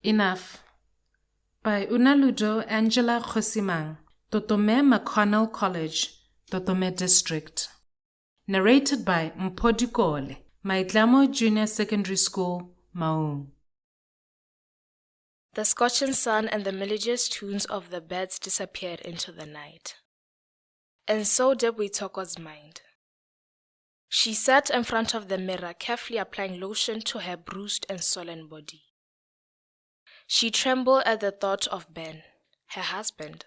Enough by Unaludo Angela Khosimang, Totome McConnell College, Totome District. Narrated by Mpodikole, Maitlamo Junior Secondary School, Maun. The scorching sun and the melodious tunes of the birds disappeared into the night. And so did Witoko's mind. She sat in front of the mirror, carefully applying lotion to her bruised and swollen body. She trembled at the thought of Ben, her husband.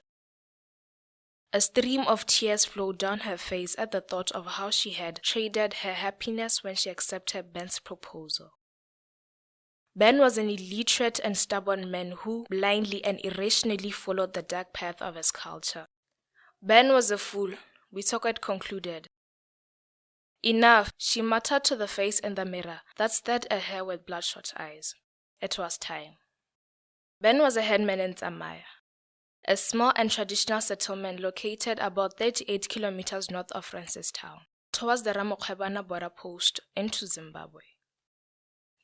A stream of tears flowed down her face at the thought of how she had traded her happiness when she accepted Ben's proposal. Ben was an illiterate and stubborn man who blindly and irrationally followed the dark path of his culture. Ben was a fool, Witoko had concluded. Enough, she muttered to the face in the mirror that stared at her with bloodshot eyes. It was time. Ben was a headman in Tsamaya, a small and traditional settlement located about 38 kilometers north of Francistown, towards the Ramokhebana border post into Zimbabwe.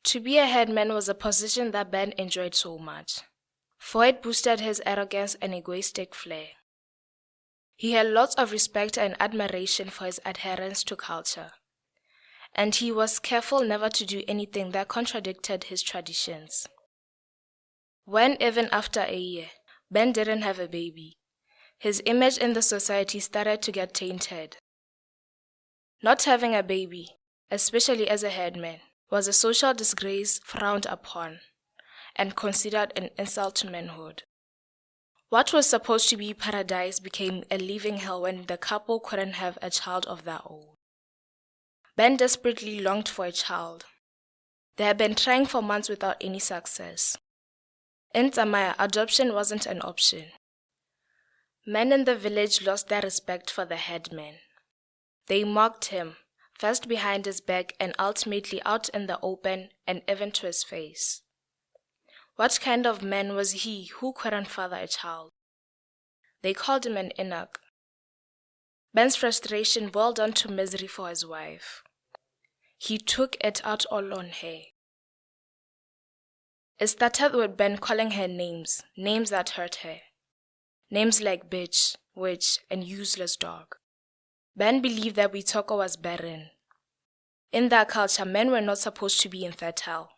To be a headman was a position that Ben enjoyed so much, for it boosted his arrogance and egoistic flair. He had lots of respect and admiration for his adherence to culture, and he was careful never to do anything that contradicted his traditions. When, even after a year, Ben didn't have a baby, his image in the society started to get tainted. Not having a baby, especially as a headman, was a social disgrace frowned upon and considered an insult to manhood. What was supposed to be paradise became a living hell when the couple couldn't have a child of their own. Ben desperately longed for a child. They had been trying for months without any success. In Tsamaya, adoption wasn't an option. Men in the village lost their respect for the headman. They mocked him, first behind his back and ultimately out in the open and even to his face. What kind of man was he who couldn't father a child? They called him an Enoch. Ben's frustration boiled down to misery for his wife. He took it out all on her. It started with Ben calling her names that hurt her. Names like bitch, witch, and useless dog. Ben believed that Witoko was barren. In their culture, men were not supposed to be infertile.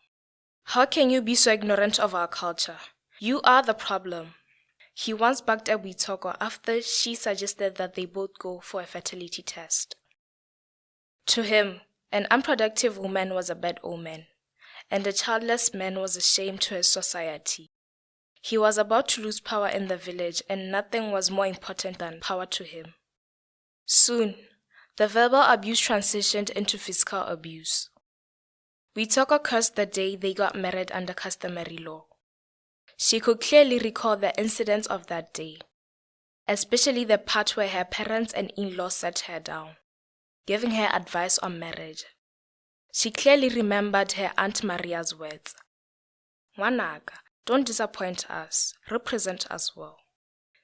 How can you be so ignorant of our culture? You are the problem. He once bucked at Witoko after she suggested that they both go for a fertility test. To him, an unproductive woman was a bad omen, and a childless man was a shame to his society. He was about to lose power in the village, and nothing was more important than power to him. Soon, the verbal abuse transitioned into physical abuse. Witoko cursed the day they got married under customary law. She could clearly recall the incidents of that day, especially the part where her parents and in-laws sat her down, giving her advice on marriage. She clearly remembered her Aunt Maria's words. "Ngwanaka, don't disappoint us, represent us well."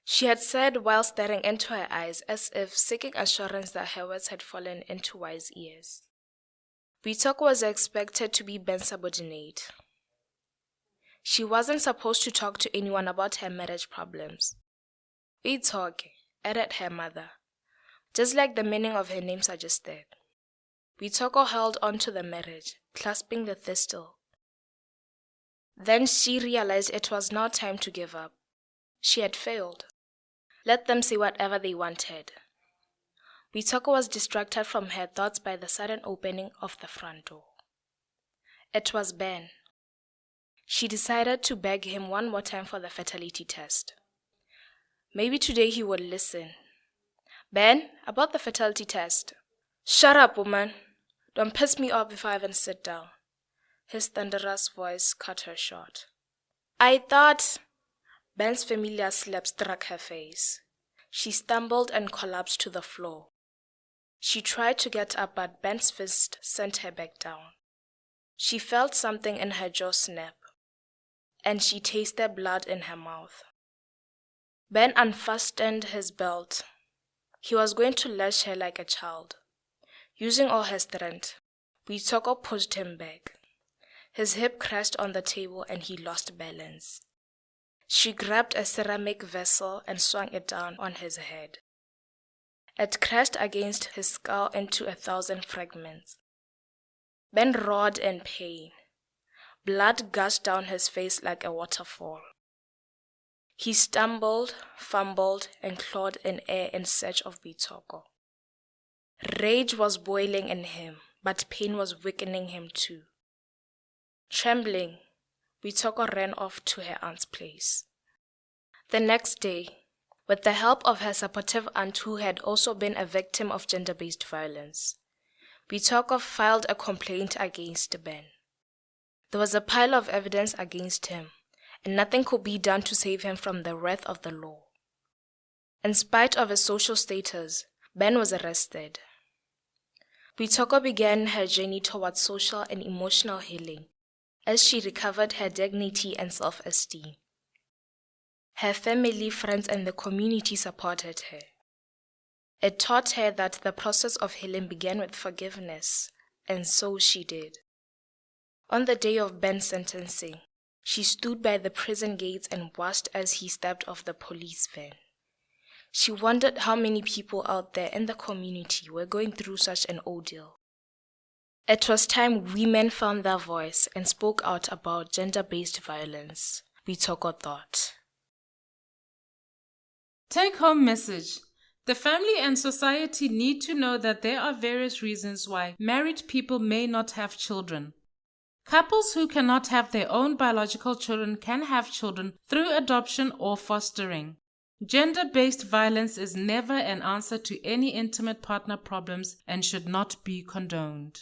She had said while staring into her eyes as if seeking assurance that her words had fallen into wise ears. Witoko was expected to be Ben's subordinate. She wasn't supposed to talk to anyone about her marriage problems. Witoke, added her mother, just like the meaning of her name suggested. Witoko held on to the marriage, clasping the thistle. Then she realized it was now time to give up. She had failed. Let them say whatever they wanted. Witoko was distracted from her thoughts by the sudden opening of the front door. It was Ben. She decided to beg him one more time for the fertility test. Maybe today he would listen. "Ben, about the fertility test." "Shut up, woman. Don't piss me off before I even sit down." His thunderous voice cut her short. "I thought..." Ben's familiar slap struck her face. She stumbled and collapsed to the floor. She tried to get up, but Ben's fist sent her back down. She felt something in her jaw snap, and she tasted blood in her mouth. Ben unfastened his belt. He was going to lash her like a child. Using all her strength, Witoko pushed him back. His hip crashed on the table and he lost balance. She grabbed a ceramic vessel and swung it down on his head. It crashed against his skull into 1,000 fragments. Ben roared in pain. Blood gushed down his face like a waterfall. He stumbled, fumbled, and clawed in air in search of Boitshoko. Rage was boiling in him, but pain was weakening him too. Trembling, Boitshoko ran off to her aunt's place. The next day, with the help of her supportive aunt who had also been a victim of gender-based violence, Boitshoko filed a complaint against Ben. There was a pile of evidence against him, and nothing could be done to save him from the wrath of the law. In spite of his social status, Ben was arrested. Boitshoko began her journey towards social and emotional healing as she recovered her dignity and self-esteem. Her family, friends, and the community supported her. It taught her that the process of healing began with forgiveness, and so she did. On the day of Ben's sentencing, she stood by the prison gates and watched as he stepped off the police van. She wondered how many people out there in the community were going through such an ordeal. It was time women found their voice and spoke out about gender-based violence, Boitshoko thought. Take-home message. The family and society need to know that there are various reasons why married people may not have children. Couples who cannot have their own biological children can have children through adoption or fostering. Gender-based violence is never an answer to any intimate partner problems and should not be condoned.